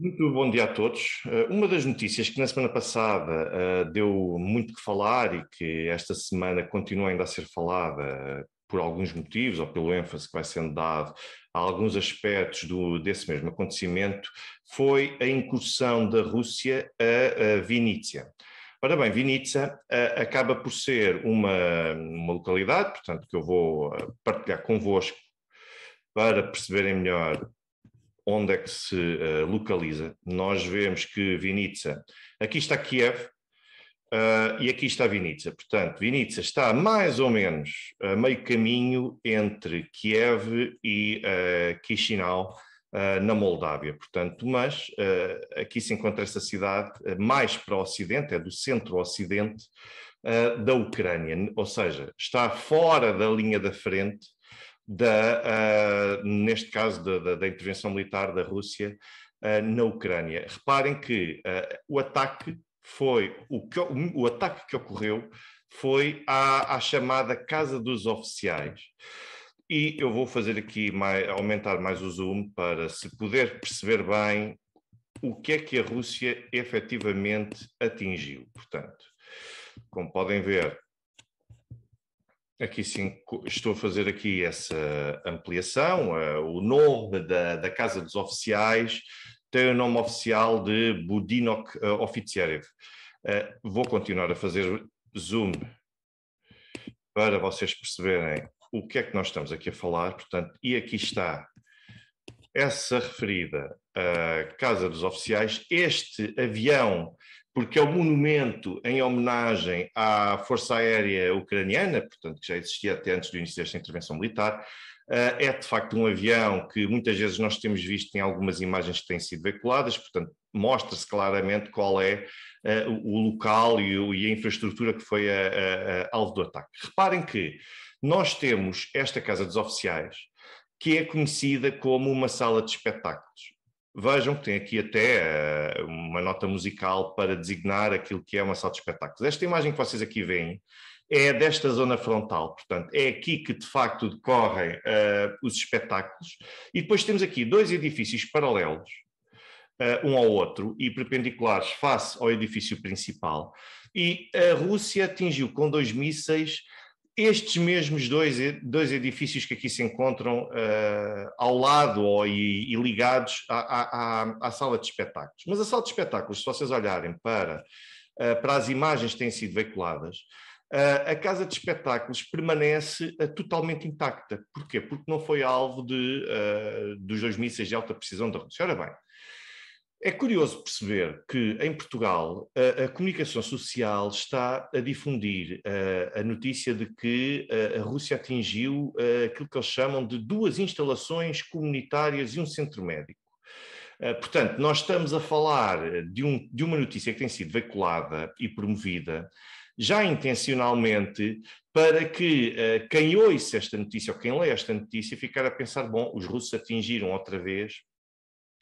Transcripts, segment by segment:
Muito bom dia a todos. Uma das notícias que na semana passada deu muito que falar e que esta semana continua ainda a ser falada por alguns motivos ou pelo ênfase que vai sendo dado a alguns aspectos desse mesmo acontecimento foi a incursão da Rússia a Vinícius. Ora bem, Vinícius acaba por ser uma localidade, portanto, que eu vou partilhar convosco para perceberem melhor onde é que se localiza. Nós vemos que Vinícius, aqui está Kiev e aqui está Vinícius. Portanto, Vinícius está mais ou menos a meio caminho entre Kiev e Chisinau, na Moldávia. Portanto, mas aqui se encontra esta cidade mais para o ocidente, é do centro-ocidente da Ucrânia, ou seja, está fora da linha da frente neste caso da intervenção militar da Rússia na Ucrânia. Reparem que o ataque que ocorreu foi à chamada Casa dos Oficiais. E eu vou fazer aqui, aumentar mais o zoom para se poder perceber bem o que é que a Rússia efetivamente atingiu. Portanto, como podem ver, aqui sim, estou a fazer aqui essa ampliação. O nome da Casa dos Oficiais tem o nome oficial de Budinok Oficiev. Vou continuar a fazer zoom para vocês perceberem o que é que nós estamos aqui a falar. Portanto, e aqui está essa referida Casa dos Oficiais. Este avião, porque é um monumento em homenagem à Força Aérea Ucraniana, portanto, que já existia até antes do início desta intervenção militar, é de facto um avião que muitas vezes nós temos visto em algumas imagens que têm sido veiculadas, portanto, mostra-se claramente qual é o local e a infraestrutura que foi alvo do ataque. Reparem que nós temos esta Casa dos Oficiais, que é conhecida como uma sala de espetáculos. Vejam que tem aqui até uma nota musical para designar aquilo que é uma sala de espetáculos. Esta imagem que vocês aqui veem é desta zona frontal, portanto, é aqui que de facto decorrem os espetáculos, e depois temos aqui dois edifícios paralelos, um ao outro, e perpendiculares face ao edifício principal, e a Rússia atingiu com 2 mísseis estes mesmos dois edifícios que aqui se encontram ao lado e ligados à sala de espetáculos. Mas a sala de espetáculos, se vocês olharem para as imagens que têm sido veiculadas, a casa de espetáculos permanece totalmente intacta. Porquê? Porque não foi alvo dos 2 mísseis de alta precisão da Rússia. Ora bem, é curioso perceber que em Portugal a comunicação social está a difundir a notícia de que a Rússia atingiu aquilo que eles chamam de 2 instalações comunitárias e um centro médico. Portanto, nós estamos a falar de uma notícia que tem sido veiculada e promovida já intencionalmente para que quem ouça esta notícia ou quem lê esta notícia ficar a pensar, bom, os russos atingiram outra vez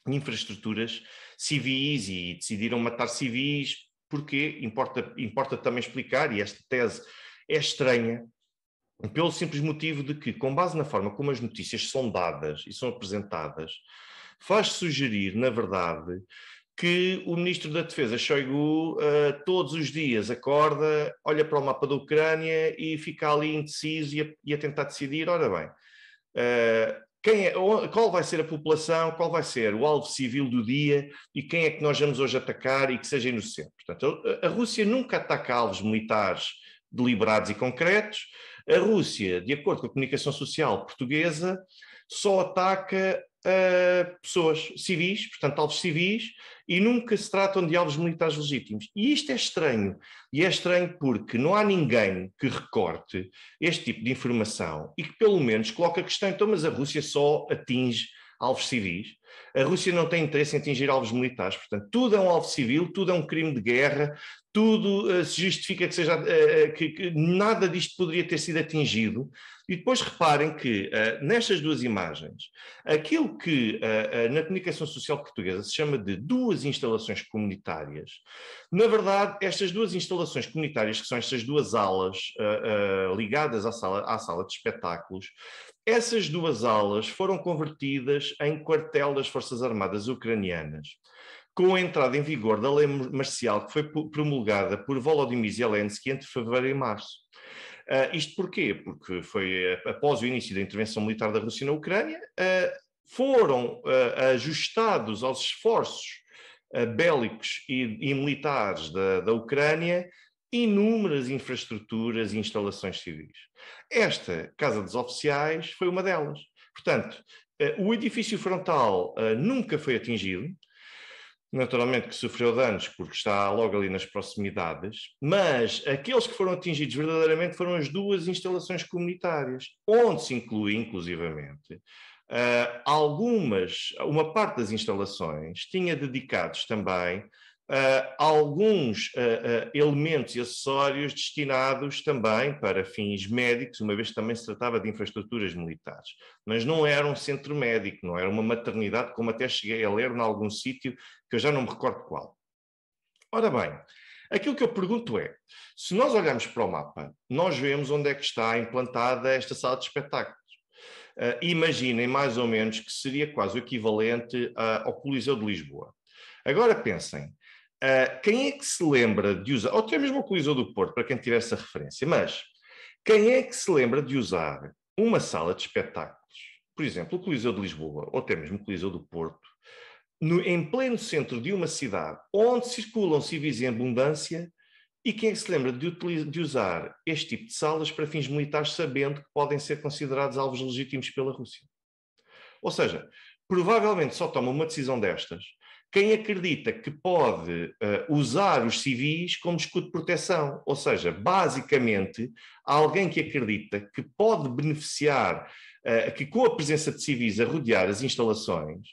infraestruturas civis e decidiram matar civis, porque importa também explicar, e esta tese é estranha, pelo simples motivo de que, com base na forma como as notícias são dadas e são apresentadas, faz sugerir, na verdade, que o ministro da Defesa, Shoigu, todos os dias acorda, olha para o mapa da Ucrânia e fica ali indeciso e a tentar decidir, ora bem, qual vai ser a população, qual vai ser o alvo civil do dia e quem é que nós vamos hoje atacar e que seja inocente. Portanto, a Rússia nunca ataca alvos militares deliberados e concretos. A Rússia, de acordo com a comunicação social portuguesa, só ataca pessoas civis, portanto, alvos civis, e nunca se tratam de alvos militares legítimos. E isto é estranho. E é estranho porque não há ninguém que recorte este tipo de informação e que, pelo menos, coloque a questão, então, mas a Rússia só atinge alvos civis. A Rússia não tem interesse em atingir alvos militares. Portanto, tudo é um alvo civil, tudo é um crime de guerra, tudo se justifica que seja que nada disto poderia ter sido atingido. E depois reparem que nestas 2 imagens, aquilo que na comunicação social portuguesa se chama de 2 instalações comunitárias, na verdade, estas 2 instalações comunitárias, que são estas 2 alas ligadas à sala de espetáculos, Essas duas alas foram convertidas em quartel das Forças Armadas Ucranianas, com a entrada em vigor da lei marcial que foi promulgada por Volodymyr Zelensky entre fevereiro e março. Isto porquê? Porque foi após o início da intervenção militar da Rússia na Ucrânia, foram ajustados aos esforços bélicos e militares da Ucrânia inúmeras infraestruturas e instalações civis. Esta Casa dos Oficiais foi uma delas. Portanto, o edifício frontal nunca foi atingido, naturalmente que sofreu danos porque está logo ali nas proximidades, mas aqueles que foram atingidos verdadeiramente foram as duas instalações comunitárias, onde se inclui, inclusivamente, uma parte das instalações tinha dedicados também alguns elementos e acessórios destinados também para fins médicos, uma vez que também se tratava de infraestruturas militares. Mas não era um centro médico, não era uma maternidade, como até cheguei a ler em algum sítio, que eu já não me recordo qual. Ora bem, aquilo que eu pergunto é, se nós olharmos para o mapa, nós vemos onde é que está implantada esta sala de espetáculos. Imaginem mais ou menos que seria quase o equivalente ao Coliseu de Lisboa. Agora pensem, quem é que se lembra de usar, ou até mesmo o Coliseu do Porto, para quem tiver essa referência, mas quem é que se lembra de usar uma sala de espetáculos, por exemplo, o Coliseu de Lisboa, ou até mesmo o Coliseu do Porto, em pleno centro de uma cidade, onde circulam civis em abundância, e quem é que se lembra de usar este tipo de salas para fins militares, sabendo que podem ser considerados alvos legítimos pela Rússia? Ou seja, provavelmente só toma uma decisão destas quem acredita que pode usar os civis como escudo de proteção. Ou seja, basicamente, alguém que acredita que pode beneficiar, que com a presença de civis a rodear as instalações,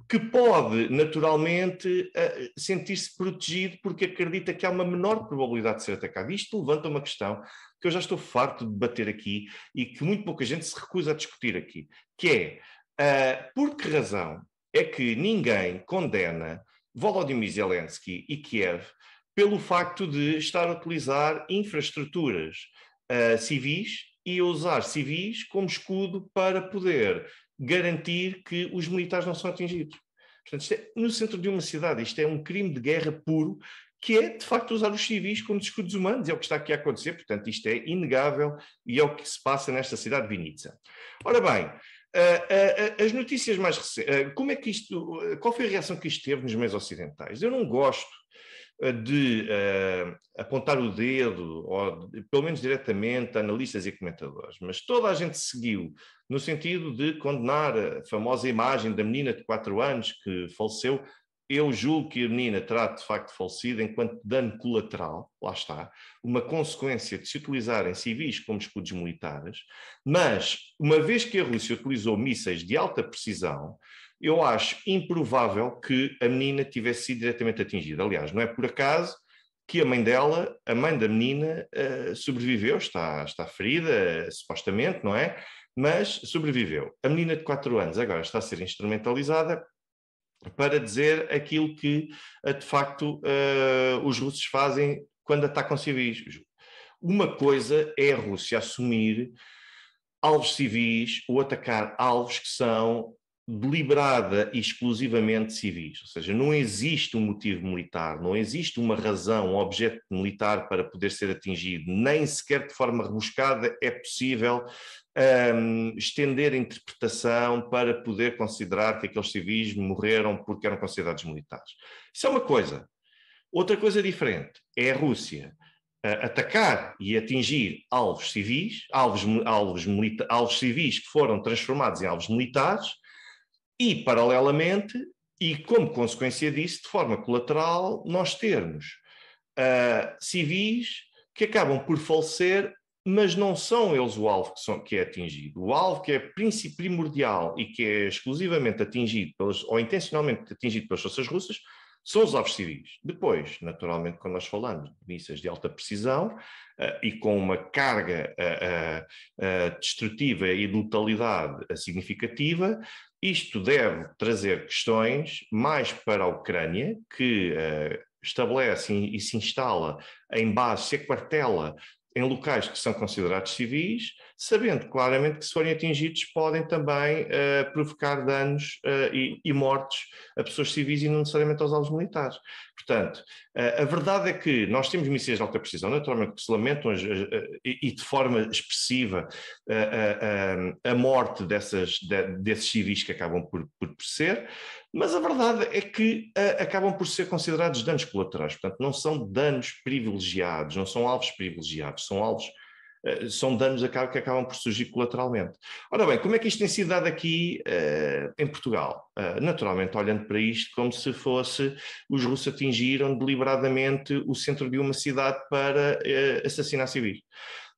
que pode naturalmente sentir-se protegido porque acredita que há uma menor probabilidade de ser atacado. Isto levanta uma questão que eu já estou farto de debater aqui e que muito pouca gente se recusa a discutir aqui, que é por que razão é que ninguém condena Volodymyr Zelensky e Kiev pelo facto de estar a utilizar infraestruturas civis e a usar civis como escudo para poder garantir que os militares não são atingidos. Portanto, isto é no centro de uma cidade, isto é um crime de guerra puro, que é, de facto, usar os civis como escudos humanos, é o que está aqui a acontecer, portanto, isto é inegável e é o que se passa nesta cidade de Vinícius. Ora bem, as notícias mais recentes, qual foi a reação que isto teve nos meios ocidentais? Eu não gosto de apontar o dedo, ou pelo menos diretamente, a analistas e comentadores, mas toda a gente seguiu no sentido de condenar a famosa imagem da menina de 4 anos que faleceu. Eu julgo que a menina terá de facto falecido enquanto dano colateral, lá está, uma consequência de se utilizarem civis como escudos militares, mas uma vez que a Rússia utilizou mísseis de alta precisão, eu acho improvável que a menina tivesse sido diretamente atingida. Aliás, não é por acaso que a mãe dela, a mãe da menina, sobreviveu, está ferida, supostamente, não é? Mas sobreviveu. A menina de 4 anos agora está a ser instrumentalizada para dizer aquilo que, de facto, os russos fazem quando atacam civis. Uma coisa é a Rússia assumir alvos civis ou atacar alvos que são deliberada e exclusivamente civis, ou seja, não existe um motivo militar, não existe uma razão, um objeto militar para poder ser atingido, nem sequer de forma rebuscada é possível estender a interpretação para poder considerar que aqueles civis morreram porque eram considerados militares. Isso é uma coisa. Outra coisa diferente é a Rússia atacar e atingir alvos civis, alvos civis que foram transformados em alvos militares, e, paralelamente, e como consequência disso, de forma colateral, nós termos civis que acabam por falecer, mas não são eles o alvo que é atingido. O alvo que é primordial e que é exclusivamente atingido, ou intencionalmente atingido pelas forças russas, são os alvos civis. Depois, naturalmente, quando nós falamos de mísseis de alta precisão e com uma carga destrutiva e de letalidade significativa, isto deve trazer questões mais para a Ucrânia, que estabelece e se instala em base, se aquartela em locais que são considerados civis, sabendo claramente que, se forem atingidos, podem também provocar danos e mortes a pessoas civis e não necessariamente aos alvos militares. Portanto, a verdade é que nós temos mísseis de alta precisão, naturalmente, que se lamentam e de forma expressiva a morte desses civis que acabam por ser, mas a verdade é que acabam por ser considerados danos colaterais. Portanto, não são danos privilegiados, não são alvos privilegiados, são danos que acabam por surgir colateralmente. Ora bem, como é que isto tem sido dado aqui em Portugal? Naturalmente, olhando para isto como se fosse os russos atingiram deliberadamente o centro de uma cidade para assassinar civis.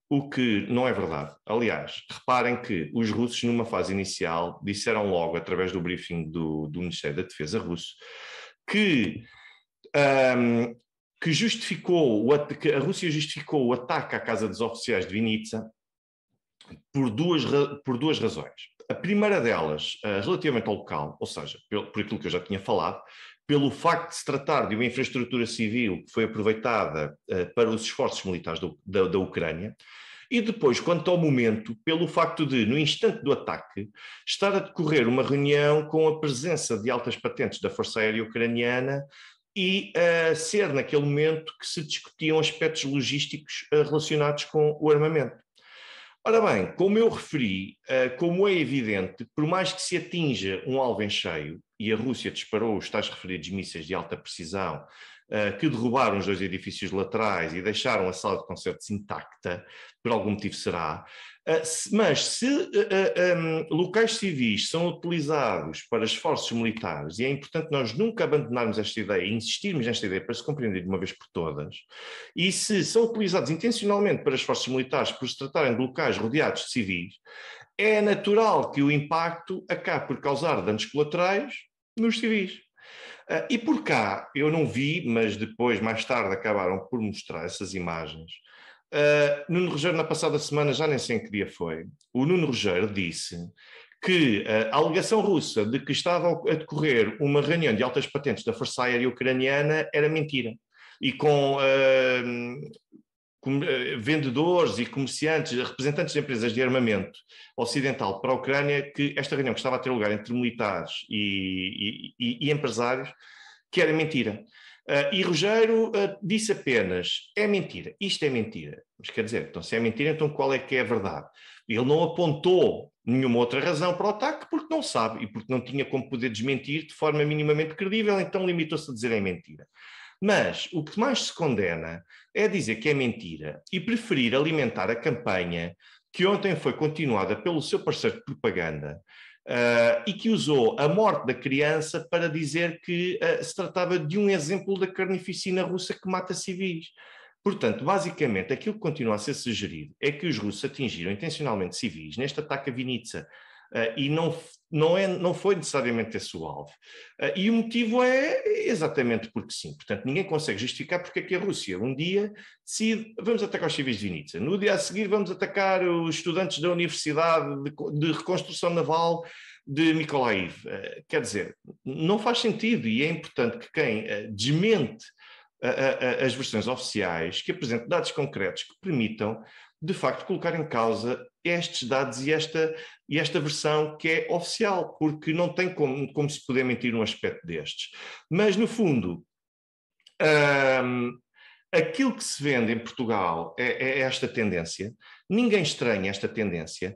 O que não é verdade. Aliás, reparem que os russos, numa fase inicial, disseram logo, através do briefing do Ministério da Defesa russo, que que a Rússia justificou o ataque à Casa dos Oficiais de Vinícius por duas razões. A primeira delas, relativamente ao local, ou seja, por aquilo que eu já tinha falado, pelo facto de se tratar de uma infraestrutura civil que foi aproveitada para os esforços militares da Ucrânia, e depois, quanto ao momento, pelo facto de, no instante do ataque, estar a decorrer uma reunião com a presença de altas patentes da Força Aérea Ucraniana e ser naquele momento que se discutiam aspectos logísticos relacionados com o armamento. Ora bem, como eu referi, como é evidente, por mais que se atinja um alvo em cheio, e a Rússia disparou os tais referidos mísseis de alta precisão, que derrubaram os 2 edifícios laterais e deixaram a sala de concertos intacta, por algum motivo será, mas se locais civis são utilizados para esforços militares, e é importante nós nunca abandonarmos esta ideia, insistirmos nesta ideia para se compreender de uma vez por todas, e se são utilizados intencionalmente para esforços militares por se tratarem de locais rodeados de civis, é natural que o impacto acabe por causar danos colaterais nos civis. E por cá, eu não vi, mas depois, mais tarde, acabaram por mostrar essas imagens. Nuno Rogério, na passada semana, já nem sei em que dia foi, o Nuno Rogério disse que a alegação russa de que estava a decorrer uma reunião de altas patentes da Força Aérea Ucraniana era mentira. E com vendedores e comerciantes, representantes de empresas de armamento ocidental para a Ucrânia, que esta reunião que estava a ter lugar entre militares e empresários, que era mentira. E Rogério disse apenas, é mentira, isto é mentira. Mas quer dizer, então se é mentira, então qual é que é a verdade? Ele não apontou nenhuma outra razão para o ataque porque não sabe e porque não tinha como poder desmentir de forma minimamente credível, então limitou-se a dizer é mentira. Mas o que mais se condena é dizer que é mentira e preferir alimentar a campanha que ontem foi continuada pelo seu parceiro de propaganda e que usou a morte da criança para dizer que se tratava de um exemplo da carnificina russa que mata civis. Portanto, basicamente, aquilo que continua a ser sugerido é que os russos atingiram intencionalmente civis neste ataque a Vinícius e não foi necessariamente esse o alvo. E o motivo é exatamente porque sim. Portanto, ninguém consegue justificar porque é que a Rússia um dia decide vamos atacar os civis de Vinícius. No dia a seguir vamos atacar os estudantes da Universidade de Reconstrução Naval de Mykolaiv. Quer dizer, não faz sentido e é importante que quem desmente as versões oficiais, que apresentem dados concretos que permitam, de facto, colocar em causa estes dados e esta versão que é oficial, porque não tem como se poder mentir num aspecto destes. Mas, no fundo, aquilo que se vende em Portugal é esta tendência, ninguém estranha esta tendência,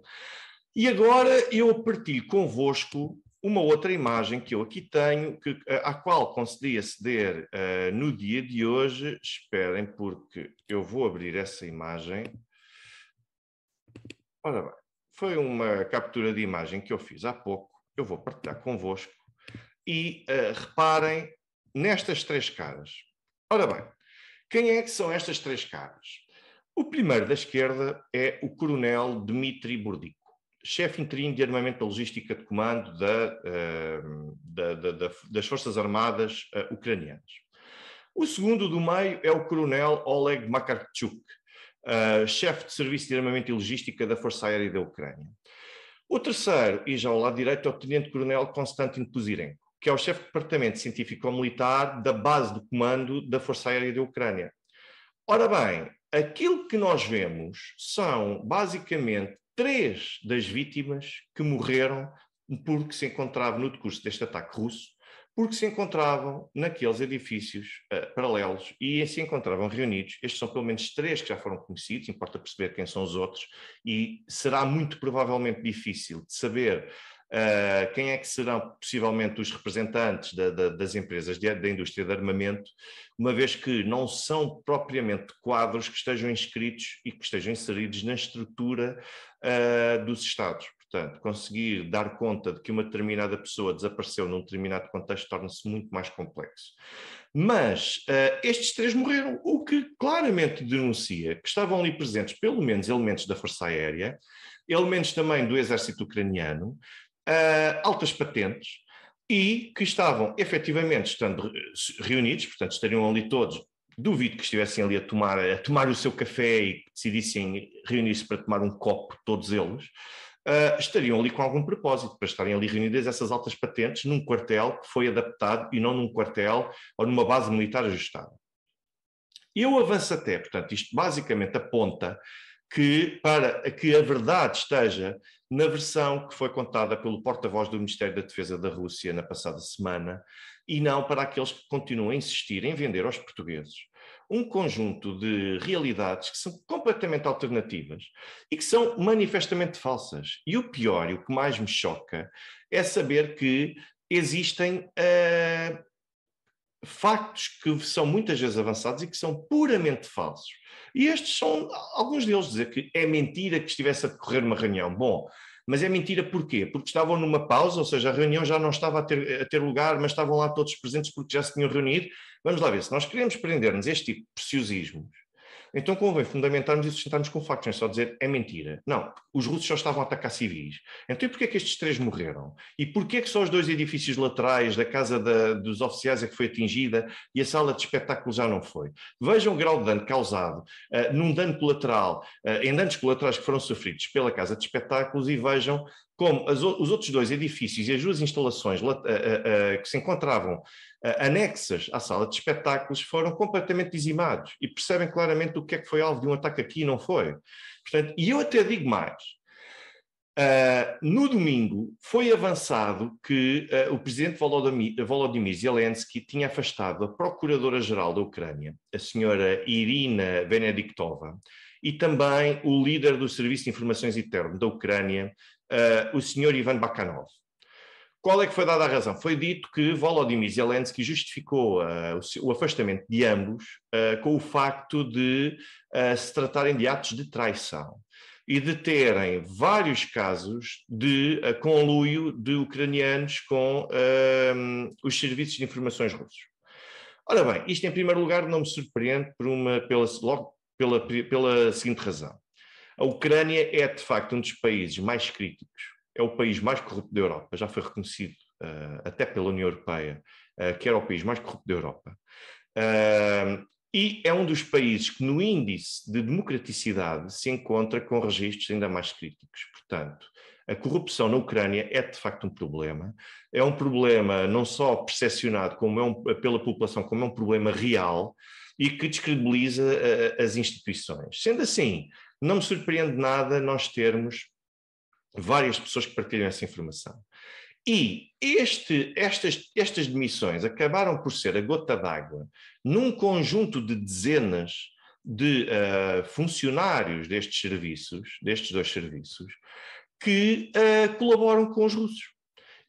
e agora eu partilho convosco uma outra imagem que eu aqui tenho, à qual consegui aceder no dia de hoje. Esperem, porque eu vou abrir essa imagem. Ora bem, foi uma captura de imagem que eu fiz há pouco, eu vou partilhar convosco e reparem nestas 3 caras. Ora bem, quem é que são estas 3 caras? O primeiro da esquerda é o coronel Dmitry Burdico, chefe interino de armamento e logística de comando das Forças Armadas ucranianas. O segundo do meio é o coronel Oleg Makarchuk, chefe de serviço de armamento e logística da Força Aérea da Ucrânia. O terceiro, e já ao lado direito, é o tenente-coronel Konstantin Puzirenko, que é o chefe de departamento científico-militar da base de comando da Força Aérea da Ucrânia. Ora bem, aquilo que nós vemos são, basicamente, 3 das vítimas que morreram porque se encontravam no decurso deste ataque russo, porque se encontravam naqueles edifícios paralelos e se encontravam reunidos. Estes são pelo menos 3 que já foram conhecidos, importa perceber quem são os outros, e será muito provavelmente difícil de saber quem é que serão possivelmente os representantes das empresas da indústria de armamento, uma vez que não são propriamente quadros que estejam inscritos e que estejam inseridos na estrutura dos Estados. Portanto, conseguir dar conta de que uma determinada pessoa desapareceu num determinado contexto torna-se muito mais complexo. Mas estes 3 morreram, o que claramente denuncia que estavam ali presentes pelo menos elementos da Força Aérea, elementos também do exército ucraniano, altas patentes, e que estavam efetivamente estando reunidos, portanto estariam ali todos. Duvido que estivessem ali a tomar o seu café e que decidissem reunir-se para tomar um copo, todos eles. Estariam ali com algum propósito, para estarem ali reunidas essas altas patentes num quartel que foi adaptado e não num quartel ou numa base militar ajustada. Eu avanço até, portanto, isto basicamente aponta para que a verdade esteja na versão que foi contada pelo porta-voz do Ministério da Defesa da Rússia na passada semana, e não para aqueles que continuam a insistir em vender aos portugueses um conjunto de realidades que são completamente alternativas e que são manifestamente falsas. E o pior, e o que mais me choca, é saber que existem factos que são muitas vezes avançados e que são puramente falsos. E estes são alguns deles, dizer que é mentira que estivesse a decorrer uma reunião. Bom, mas é mentira porquê? Porque estavam numa pausa, ou seja, a reunião já não estava a ter lugar, mas estavam lá todos presentes porque já se tinham reunido. Vamos lá ver, se nós queremos prender-nos a este tipo de preciosismos, então convém fundamentarmos e sustentarmos com factos, não é só dizer é mentira. Não, os russos só estavam a atacar civis. Então e porquê é que estes 3 morreram? E porquê é que só os 2 edifícios laterais da casa dos oficiais é que foi atingida e a sala de espetáculo já não foi? Vejam o grau de dano causado num dano colateral, em danos colaterais que foram sofridos pela casa de espetáculos, e vejam como os outros 2 edifícios e as 2 instalações que se encontravam anexas à sala de espetáculos foram completamente dizimados, e percebem claramente o que é que foi alvo de um ataque aqui e não foi. Portanto, e eu até digo mais, no domingo foi avançado que o presidente Volodymyr Zelensky tinha afastado a procuradora-geral da Ucrânia, a senhora Irina Venediktova, e também o líder do Serviço de Informações Interno da Ucrânia, o senhor Ivan Bakanov. Qual é que foi dada a razão? Foi dito que Volodymyr Zelensky justificou o afastamento de ambos com o facto de se tratarem de atos de traição e de terem vários casos de conluio de ucranianos com os serviços de informações russos. Ora bem, isto em primeiro lugar não me surpreende pela seguinte razão. A Ucrânia é de facto um dos países mais críticos, é o país mais corrupto da Europa, já foi reconhecido até pela União Europeia, que era o país mais corrupto da Europa. E é um dos países que no índice de democraticidade se encontra com registros ainda mais críticos. Portanto, a corrupção na Ucrânia é de facto um problema. É um problema não só percepcionado pela população, como é um problema real e que descredibiliza as instituições. Sendo assim, não me surpreende nada nós termos várias pessoas que partilham essa informação. E estas demissões acabaram por ser a gota d'água num conjunto de dezenas de funcionários destes 2 serviços, que colaboram com os russos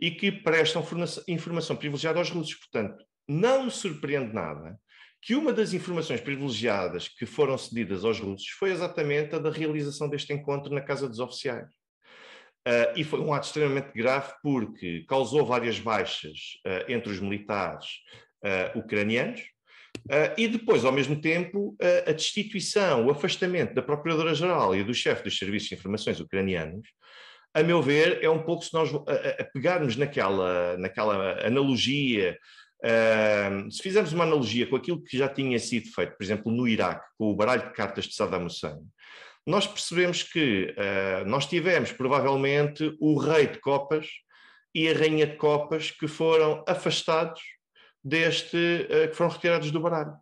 e que prestam informação privilegiada aos russos. Portanto, não me surpreende nada que uma das informações privilegiadas que foram cedidas aos russos foi exatamente a da realização deste encontro na Casa dos Oficiais. E foi um ato extremamente grave porque causou várias baixas entre os militares ucranianos e depois, ao mesmo tempo, a destituição, o afastamento da Procuradora-Geral e do chefe dos Serviços de Informações ucranianos, a meu ver, é um pouco se nós pegarmos naquela analogia, se fizermos uma analogia com aquilo que já tinha sido feito, por exemplo, no Iraque, com o baralho de cartas de Saddam Hussein, nós percebemos que nós tivemos, provavelmente, o rei de copas e a rainha de copas que foram afastados que foram retirados do baralho.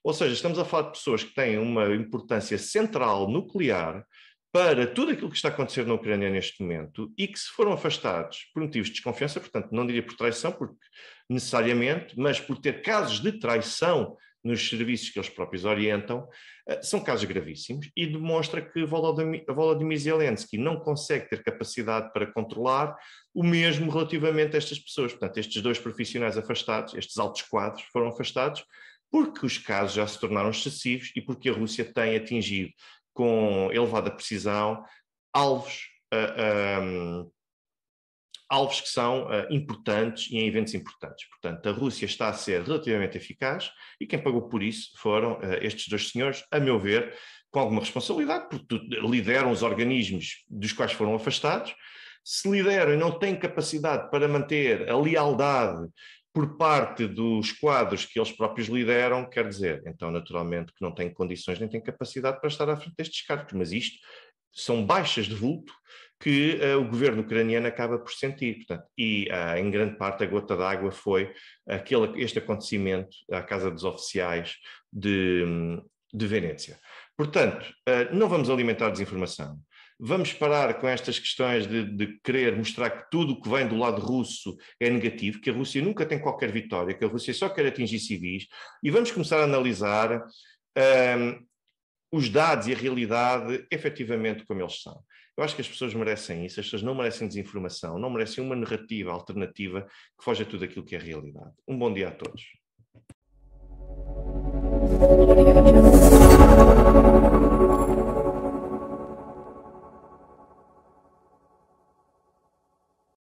Ou seja, estamos a falar de pessoas que têm uma importância central, nuclear, para tudo aquilo que está a acontecer na Ucrânia neste momento e que se foram afastados por motivos de desconfiança, portanto, não diria por traição, porque necessariamente, mas por ter casos de traição nos serviços que eles próprios orientam, são casos gravíssimos e demonstra que Volodymyr Zelensky não consegue ter capacidade para controlar o mesmo relativamente a estas pessoas. Portanto, estes dois profissionais afastados, estes altos quadros, foram afastados porque os casos já se tornaram excessivos e porque a Rússia tem atingido com elevada precisão alvos alvos que são importantes e em eventos importantes. Portanto, a Rússia está a ser relativamente eficaz e quem pagou por isso foram estes dois senhores, a meu ver, com alguma responsabilidade, porque lideram os organismos dos quais foram afastados. Se lideram e não têm capacidade para manter a lealdade por parte dos quadros que eles próprios lideram, quer dizer, então, naturalmente, que não têm condições nem têm capacidade para estar à frente destes cargos. Mas isto são baixas de vulto que o governo ucraniano acaba por sentir. Portanto, e em grande parte a gota d'água foi este acontecimento à Casa dos Oficiais de Venécia. Portanto, não vamos alimentar desinformação. Vamos parar com estas questões de querer mostrar que tudo o que vem do lado russo é negativo, que a Rússia nunca tem qualquer vitória, que a Rússia só quer atingir civis, e vamos começar a analisar os dados e a realidade efetivamente como eles são. Eu acho que as pessoas merecem isso, as pessoas não merecem desinformação, não merecem uma narrativa alternativa que foge a tudo aquilo que é realidade. Um bom dia a todos.